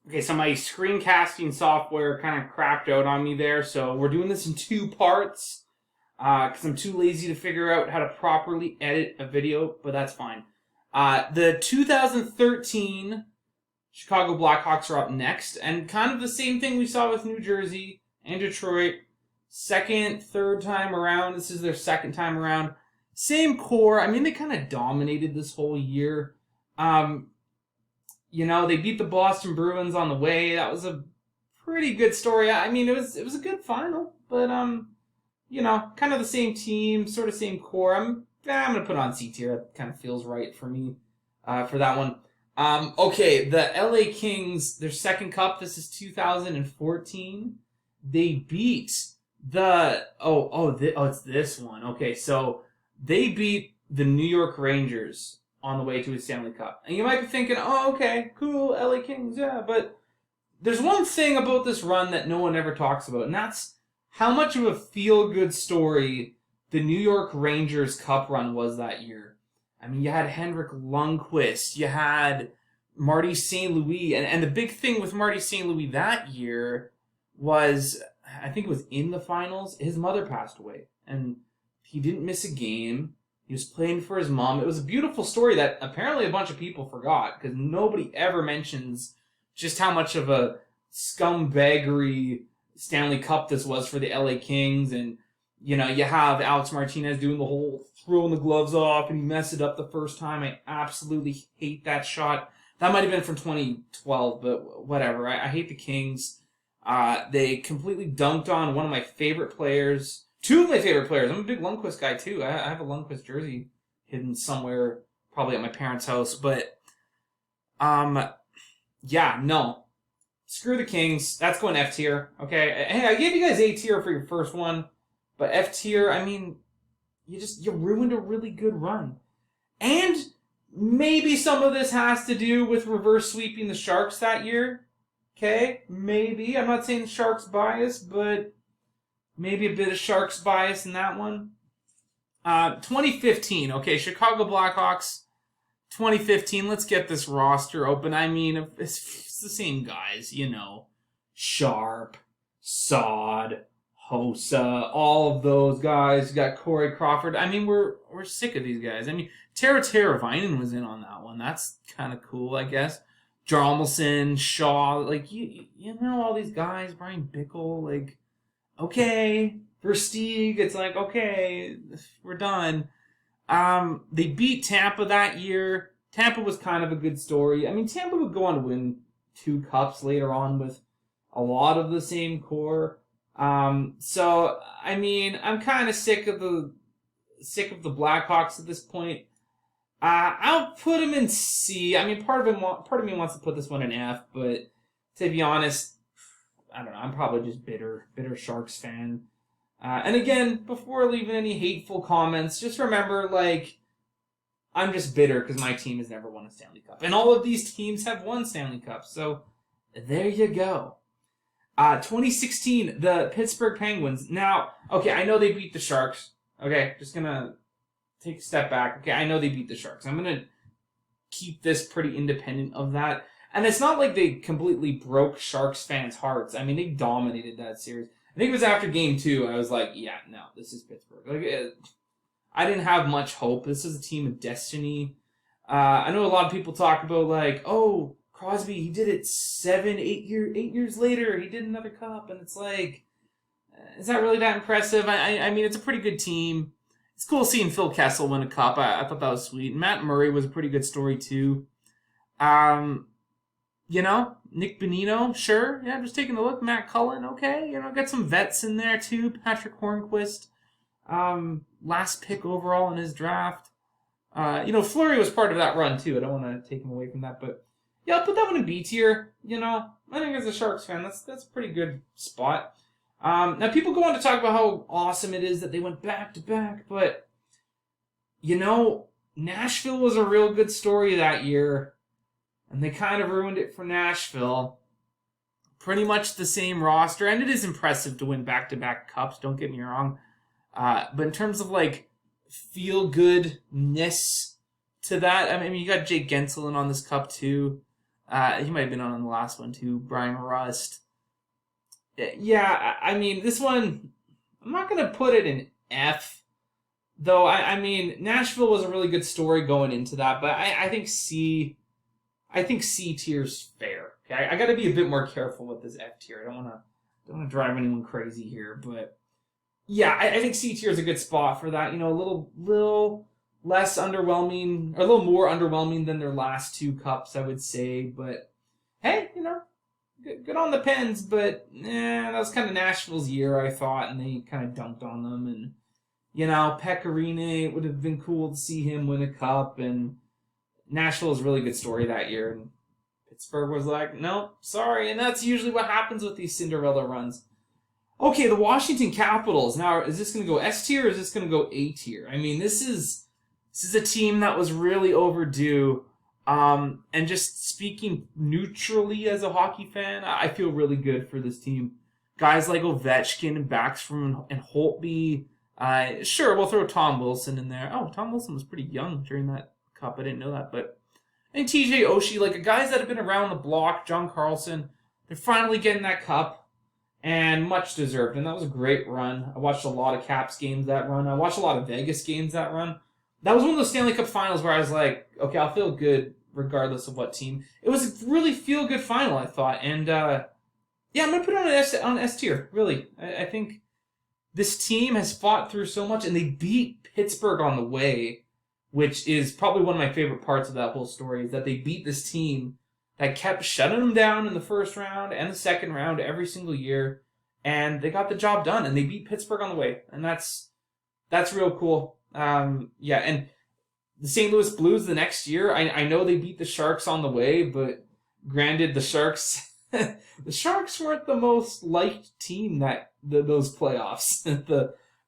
Okay, so my screencasting software kind of crapped out on me there, so we're doing this in two parts because I'm too lazy to figure out how to properly edit a video, but that's fine. The 2013 Chicago Blackhawks are up next, and kind of the same thing we saw with New Jersey and Detroit. Second, third time around. This is their second time around. Same core. I mean, they kind of dominated this whole year. They beat the Boston Bruins on the way. That was a pretty good story. I mean, it was a good final, but kind of the same team, sort of same core. I'm gonna put on C tier. That kind of feels right for me for that one. Okay, the LA Kings, their second cup. This is 2014. They beat it's this one. Okay, so they beat the New York Rangers on the way to a Stanley Cup. And you might be thinking, oh, okay, cool, LA Kings, yeah, but there's one thing about this run that no one ever talks about, and that's how much of a feel-good story the New York Rangers Cup run was that year. I mean, you had Henrik Lundqvist, you had Marty St. Louis, and the big thing with Marty St. Louis that year was, I think it was in the finals, his mother passed away, and he didn't miss a game. He was playing for his mom. It was a beautiful story that apparently a bunch of people forgot because nobody ever mentions just how much of a scumbaggery Stanley Cup this was for the LA Kings. And, you have Alex Martinez doing the whole throwing the gloves off and he messed it up the first time. I absolutely hate that shot. That might have been from 2012, but whatever. I hate the Kings. They completely dunked on one of my favorite players. Two of my favorite players. I'm a big Lundqvist guy, too. I have a Lundqvist jersey hidden somewhere, probably at my parents' house. But, no. Screw the Kings. That's going F tier. Okay? Hey, I gave you guys A tier for your first one. But F tier, I mean, you ruined a really good run. And maybe some of this has to do with reverse sweeping the Sharks that year. Okay? Maybe. I'm not saying the Sharks bias, but maybe a bit of Sharks bias in that one. 2015. Okay, Chicago Blackhawks. 2015. Let's get this roster open. I mean, it's the same guys, Sharp, Sod, Hossa, all of those guys. You got Corey Crawford. I mean, we're sick of these guys. I mean, Tara Teravainen was in on that one. That's kind of cool, I guess. Jarmelson, Shaw, all these guys. Brian Bickle, okay. Versteeg, it's okay, we're done. They beat Tampa that year. Tampa was kind of a good story. I mean, Tampa would go on to win 2 cups later on with a lot of the same core. So, I mean, I'm kind of sick of the Blackhawks at this point. I'll put them in C. I mean, part of me wants to put this one in F, but to be honest, I don't know. I'm probably just bitter Sharks fan. And again, before leaving any hateful comments, just remember, I'm just bitter because my team has never won a Stanley Cup. And all of these teams have won Stanley Cups. So, there you go. 2016, the Pittsburgh Penguins. Now, okay, I know they beat the Sharks. Okay, just gonna take a step back. Okay, I know they beat the Sharks. I'm gonna keep this pretty independent of that. And it's not like they completely broke Sharks fans' hearts. I mean, they dominated that series. I think it was after Game 2, I was like, yeah, no, this is Pittsburgh. I didn't have much hope. This is a team of destiny. I know a lot of people talk about, oh, Crosby, he did it 8 years later. He did another cup. And it's is that really that impressive? I mean, it's a pretty good team. It's cool seeing Phil Kessel win a cup. I thought that was sweet. Matt Murray was a pretty good story, too. Nick Bonino, sure. Yeah, just taking a look. Matt Cullen, okay. Got some vets in there, too. Patrick Hornquist, last pick overall in his draft. Fleury was part of that run, too. I don't want to take him away from that, but yeah, I'll put that one in B tier. I think as a Sharks fan, that's a pretty good spot. Now, people go on to talk about how awesome it is that they went back-to-back, but, Nashville was a real good story that year. And they kind of ruined it for Nashville. Pretty much the same roster. And it is impressive to win back-to-back cups, don't get me wrong. But in terms of, feel-goodness to that, I mean, you got Jake Gensel on this cup, too. He might have been on the last one too. Brian Rust. Yeah, I mean, this one, I'm not going to put it in F, though. I mean, Nashville was a really good story going into that, but I think C. I think C tier's fair. Okay, I got to be a bit more careful with this F tier. I don't want to drive anyone crazy here, but yeah, I think C tier is a good spot for that. You know, a little less underwhelming, or a little more underwhelming than their last two cups, I would say. But hey, you know, good on the Pens, but that was kind of Nashville's year, I thought, and they kind of dunked on them. And you know, Pecorine, it would have been cool to see him win a cup, and Nashville was a really good story that year. And Pittsburgh was like, nope, sorry. And that's usually what happens with these Cinderella runs. Okay, the Washington Capitals. Now, is this going to go S tier or is this going to go A tier? I mean, this is a team that was really overdue. And just speaking neutrally as a hockey fan, I feel really good for this team. Guys like Ovechkin and Backstrom and Holtby. Sure, we'll throw Tom Wilson in there. Oh, Tom Wilson was pretty young during that cup. I didn't know that, but and TJ Oshie, like guys that have been around the block, John Carlson, they're finally getting that cup, and much deserved. And that was a great run. I watched a lot of Caps games that run. I watched a lot of Vegas games that run. That was one of those Stanley Cup finals where I was like, okay, I'll feel good regardless of what team. It was a really feel-good final, I thought. And yeah, I'm going to put it on S tier, really. I think this team has fought through so much, and they beat Pittsburgh on the way, which is probably one of my favorite parts of that whole story, is that they beat this team that kept shutting them down in the first round and the second round every single year, and they got the job done, and they beat Pittsburgh on the way, and that's real cool. Yeah, and the St. Louis Blues the next year, I know they beat the Sharks on the way, but granted, the Sharks the Sharks weren't the most liked team those playoffs.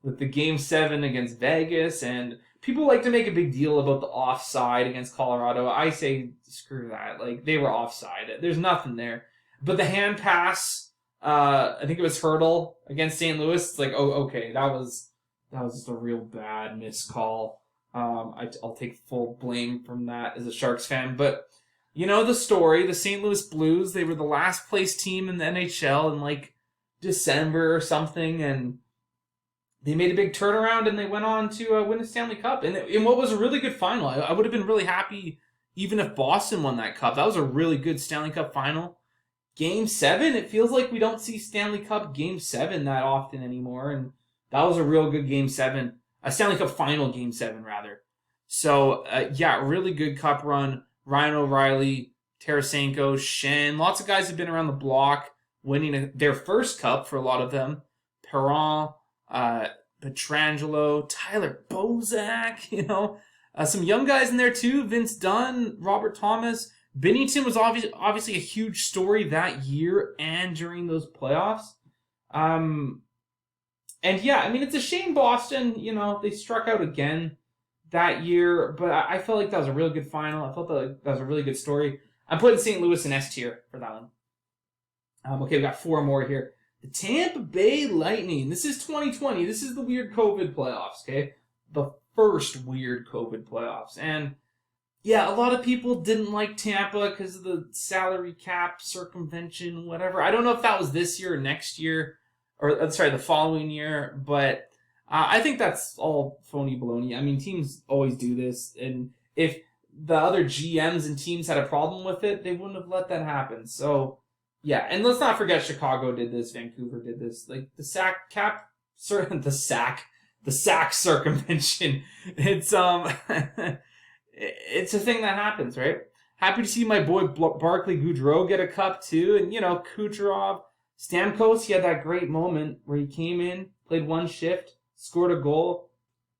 with the Game 7 against Vegas, and people like to make a big deal about the offside against Colorado. I say screw that. Like, they were offside. There's nothing there. But the hand pass, I think it was Hurdle against St. Louis. It's like, oh, okay, that was just a real bad missed call. I'll take full blame from that as a Sharks fan. But you know the story. The St. Louis Blues, they were the last place team in the NHL in like December or something, and they made a big turnaround, and they went on to win the Stanley Cup. And in what was a really good final. I would have been really happy even if Boston won that cup. That was a really good Stanley Cup final. Game 7, it feels like we don't see Stanley Cup Game 7 that often anymore. And that was a real good Game 7. A Stanley Cup final Game 7, rather. So, yeah, really good cup run. Ryan O'Reilly, Tarasenko, Shen. Lots of guys have been around the block winning their first cup for a lot of them. Perron, Petrangelo, Tyler Bozak, you know. Some young guys in there too. Vince Dunn, Robert Thomas. Binnington was obviously a huge story that year and during those playoffs. And yeah, I mean, it's a shame Boston, you know, they struck out again that year, but I felt like that was a real good final. I felt that was a really good story. I'm putting St. Louis in S tier for that one. Okay, we got 4 more here. The Tampa Bay Lightning. This is 2020. This is the weird COVID playoffs, okay? The first weird COVID playoffs. And yeah, a lot of people didn't like Tampa because of the salary cap circumvention, whatever. I don't know if that was this year or next year, or sorry, the following year, but I think that's all phony baloney. I mean, teams always do this, and if the other GMs and teams had a problem with it, they wouldn't have let that happen. So, yeah, and let's not forget Chicago did this, Vancouver did this. Like, the sack circumvention. It's it's a thing that happens, right? Happy to see my boy Barclay Goodrow get a cup too, and you know, Kucherov, Stamkos, he had that great moment where he came in, played one shift, scored a goal,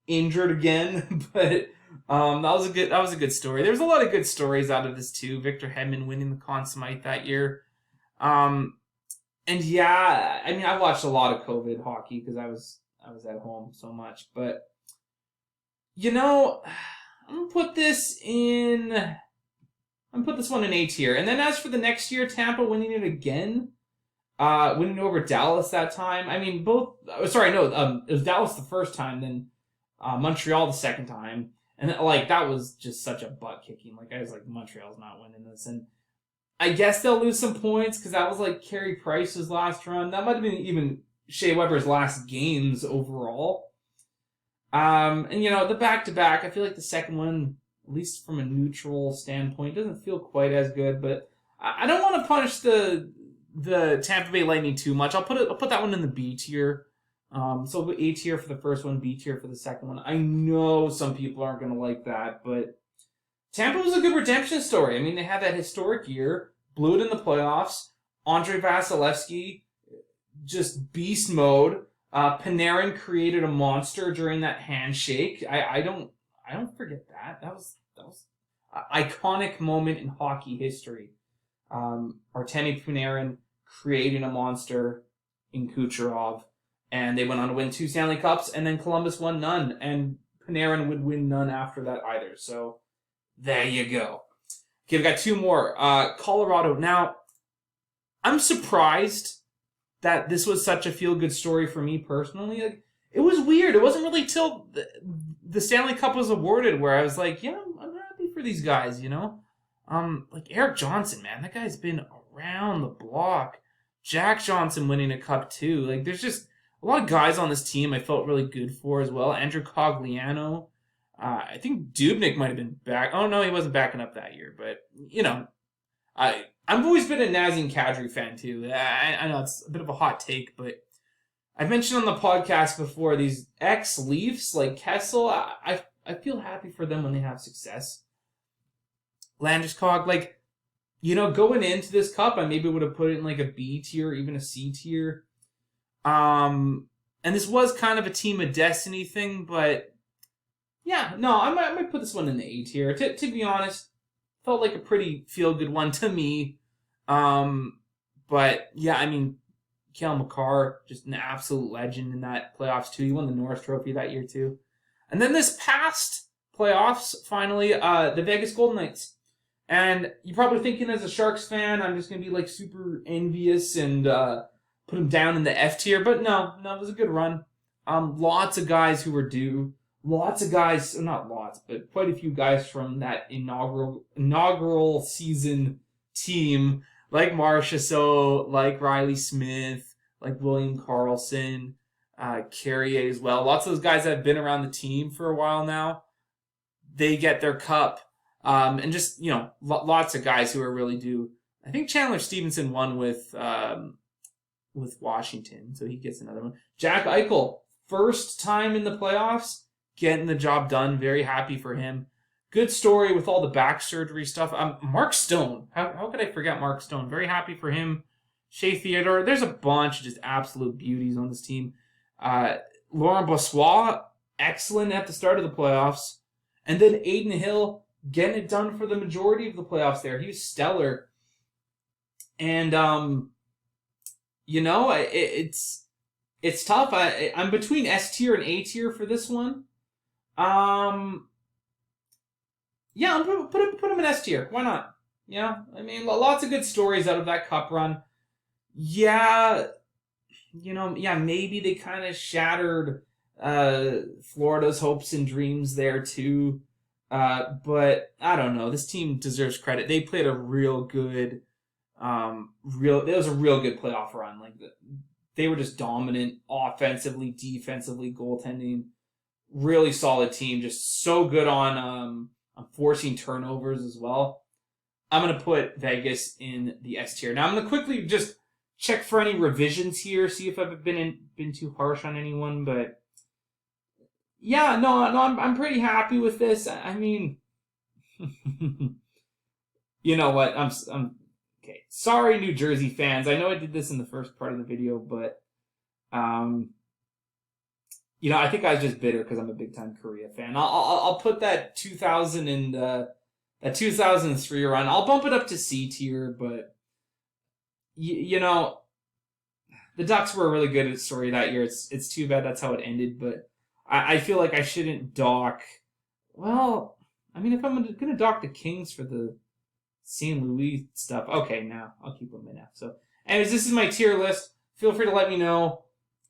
injured again, but that was a good story. There's a lot of good stories out of this too. Victor Hedman winning the Conn Smythe that year. And yeah, I mean, I watched a lot of COVID hockey because I was at home so much, but you know, I'm gonna put this one in A tier. And then as for the next year, Tampa winning it again, winning over Dallas that time. I mean, it was Dallas the first time, then Montreal the second time, and like that was just such a butt kicking. Like I was like, Montreal's not winning this, and I guess they'll lose some points because that was like Carey Price's last run. That might have been even Shea Weber's last games overall. And the back-to-back, I feel like the second one, at least from a neutral standpoint, doesn't feel quite as good. But I don't want to punish the Tampa Bay Lightning too much. I'll put that one in the B tier. So I'll go A tier for the first one, B tier for the second one. I know some people aren't going to like that, but Tampa was a good redemption story. I mean, they had that historic year, blew it in the playoffs. Andre Vasilevsky, just beast mode. Panarin created a monster during that handshake. I don't forget that. That was an iconic moment in hockey history. Artemi Panarin creating a monster in Kucherov, and they went on to win 2 Stanley Cups, and then Columbus won none, and Panarin would win none after that either. So there you go. Okay, we've got 2 more. Colorado. Now, I'm surprised that this was such a feel-good story for me personally. Like, it was weird. It wasn't really till the Stanley Cup was awarded where I was like, yeah, I'm happy for these guys, Like Eric Johnson, man, that guy's been around the block. Jack Johnson winning a cup too. Like, there's just a lot of guys on this team I felt really good for as well. Andrew Cogliano. I think Dubnyk might have been back. Oh, no, he wasn't backing up that year. But, I've always been a Nazem Kadri fan, too. I know it's a bit of a hot take, but I've mentioned on the podcast before, these ex-Leafs like Kessel, I feel happy for them when they have success. Landeskog, going into this cup, I maybe would have put it in like a B tier or even a C tier. And this was kind of a team of destiny thing, but yeah, no, I might put this one in the A tier. To be honest, felt like a pretty feel-good one to me. But yeah, I mean, Cale Makar, just an absolute legend in that playoffs too. He won the Norris Trophy that year too. And then this past playoffs, finally, the Vegas Golden Knights. And you're probably thinking as a Sharks fan, I'm just going to be like super envious and put them down in the F tier. But no, it was a good run. Lots of guys who were due. Lots of guys, not lots, but quite a few guys from that inaugural season team, like Marchessault, like Riley Smith, like William Karlsson, Carrier as well. Lots of those guys that have been around the team for a while now, they get their cup. And just, lots of guys who are really due. I think Chandler Stevenson won with Washington, so he gets another one. Jack Eichel, first time in the playoffs, getting the job done. Very happy for him. Good story with all the back surgery stuff. Mark Stone. How could I forget Mark Stone? Very happy for him. Shea Theodore. There's a bunch of just absolute beauties on this team. Laurent Brossoit, excellent at the start of the playoffs. And then Aiden Hill, getting it done for the majority of the playoffs there. He was stellar. And, it's tough. I'm between S tier and A tier for this one. Yeah, I'm going to put him in S tier. Why not? I mean, lots of good stories out of that cup run. Yeah, maybe they kind of shattered Florida's hopes and dreams there too. But I don't know. This team deserves credit. They played a real good, it was a real good playoff run. They were just dominant offensively, defensively, goaltending. Really solid team. Just so good on forcing turnovers as well. I'm going to put Vegas in the S tier. Now I'm going to quickly just check for any revisions here, see if I've been too harsh on anyone, but yeah, no, I'm pretty happy with this. I mean, you know what? I'm okay. Sorry, New Jersey fans. I know I did this in the first part of the video, but I think I was just bitter because I'm a big time Korea fan. I'll put that 2003 run. I'll bump it up to C tier, but the Ducks were really good at the story that year. It's too bad that's how it ended, but I feel like I shouldn't dock. Well, I mean, if I'm going to dock the Kings for the St. Louis stuff, okay, now I'll keep them in F. So, anyways, this is my tier list. Feel free to let me know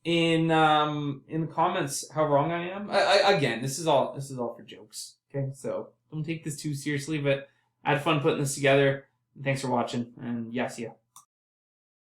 in the comments how wrong I am. Again, this is all for jokes. Okay, so don't take this too seriously, but I had fun putting this together. Thanks for watching, and yeah, see ya.